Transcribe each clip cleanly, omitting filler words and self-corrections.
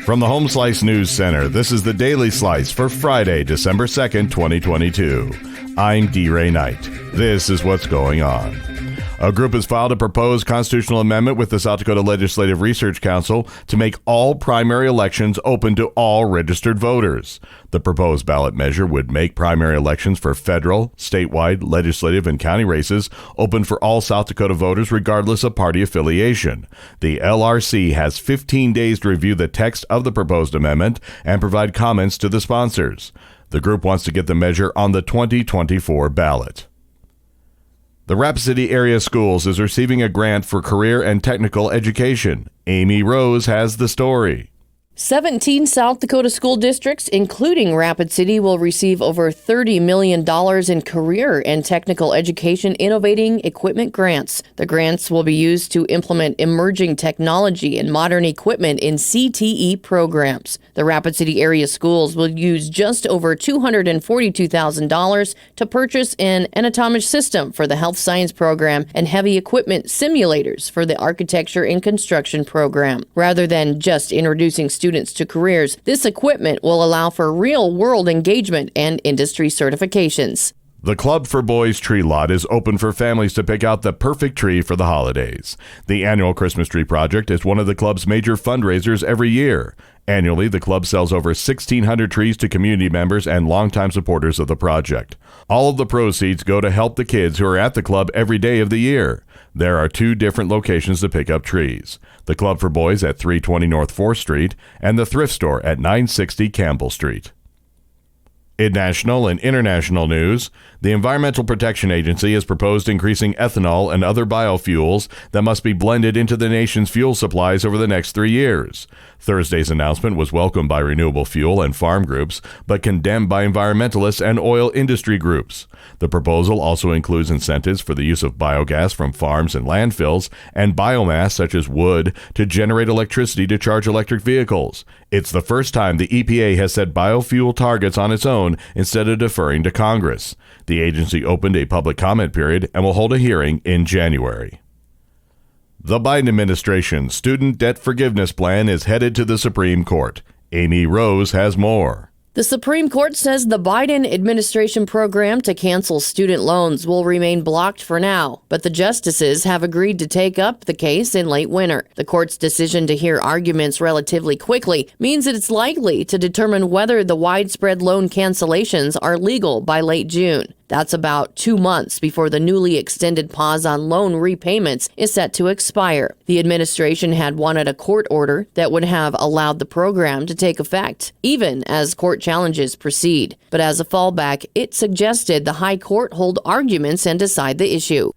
From the Home Slice News Center, this is the Daily Slice for Friday, December 2nd, 2022. I'm D. Ray Knight. This is what's going on. A group has filed a proposed constitutional amendment with the South Dakota Legislative Research Council to make all primary elections open to all registered voters. The proposed ballot measure would make primary elections for federal, statewide, legislative, and county races open for all South Dakota voters regardless of party affiliation. The LRC has 15 days to review the text of the proposed amendment and provide comments to the sponsors. The group wants to get the measure on the 2024 ballot. The Rapid City Area Schools is receiving a grant for career and technical education. Amy Rose has the story. 17 South Dakota school districts, including Rapid City, will receive over $30 million in career and technical education innovating equipment grants. The grants will be used to implement emerging technology and modern equipment in CTE programs. The Rapid City area schools will use just over $242,000 to purchase an anatomic system for the health science program and heavy equipment simulators for the architecture and construction program. Rather than just introducing students to careers, this equipment will allow for real-world engagement and industry certifications. The Club for Boys tree lot is open for families to pick out the perfect tree for the holidays. The annual Christmas tree project is one of the club's major fundraisers every year. Annually, the club sells over 1,600 trees to community members and longtime supporters of the project. All of the proceeds go to help the kids who are at the club every day of the year. There are 2 different locations to pick up trees. The Club for Boys at 320 North 4th Street and the Thrift Store at 960 Campbell Street. In national and international news, the Environmental Protection Agency has proposed increasing ethanol and other biofuels that must be blended into the nation's fuel supplies over the next 3 years. Thursday's announcement was welcomed by renewable fuel and farm groups, but condemned by environmentalists and oil industry groups. The proposal also includes incentives for the use of biogas from farms and landfills and biomass such as wood to generate electricity to charge electric vehicles. It's the first time the EPA has set biofuel targets on its own instead of deferring to Congress. The agency opened a public comment period and will hold a hearing in January. The Biden administration's student debt forgiveness plan is headed to the Supreme Court. Amy Rose has more. The Supreme Court says the Biden administration program to cancel student loans will remain blocked for now, but the justices have agreed to take up the case in late winter. The court's decision to hear arguments relatively quickly means that it's likely to determine whether the widespread loan cancellations are legal by late June. That's about 2 months before the newly extended pause on loan repayments is set to expire. The administration had wanted a court order that would have allowed the program to take effect, even as court challenges proceed. But as a fallback, it suggested the High Court hold arguments and decide the issue.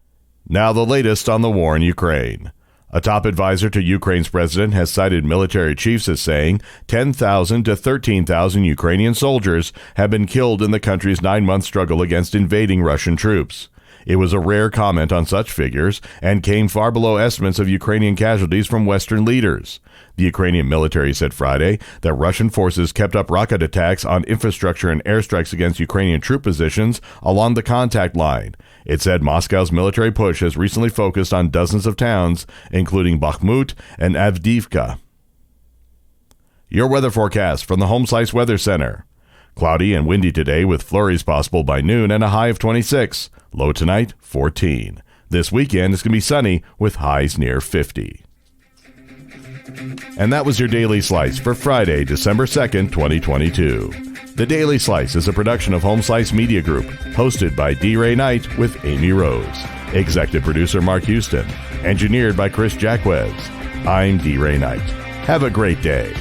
Now the latest on the war in Ukraine. A top advisor to Ukraine's president has cited military chiefs as saying 10,000 to 13,000 Ukrainian soldiers have been killed in the country's 9-month struggle against invading Russian troops. It was a rare comment on such figures and came far below estimates of Ukrainian casualties from Western leaders. The Ukrainian military said Friday that Russian forces kept up rocket attacks on infrastructure and airstrikes against Ukrainian troop positions along the contact line. It said Moscow's military push has recently focused on dozens of towns, including Bakhmut and Avdiivka. Your weather forecast from the Home Slice Weather Center. Cloudy and windy today with flurries possible by noon and a high of 26. Low tonight, 14. This weekend is going to be sunny with highs near 50. And that was your Daily Slice for Friday, December 2nd, 2022. The Daily Slice is a production of Home Slice Media Group, hosted by D. Ray Knight with Amy Rose. Executive producer Mark Houston. Engineered by Chris Jacquez. I'm D. Ray Knight. Have a great day.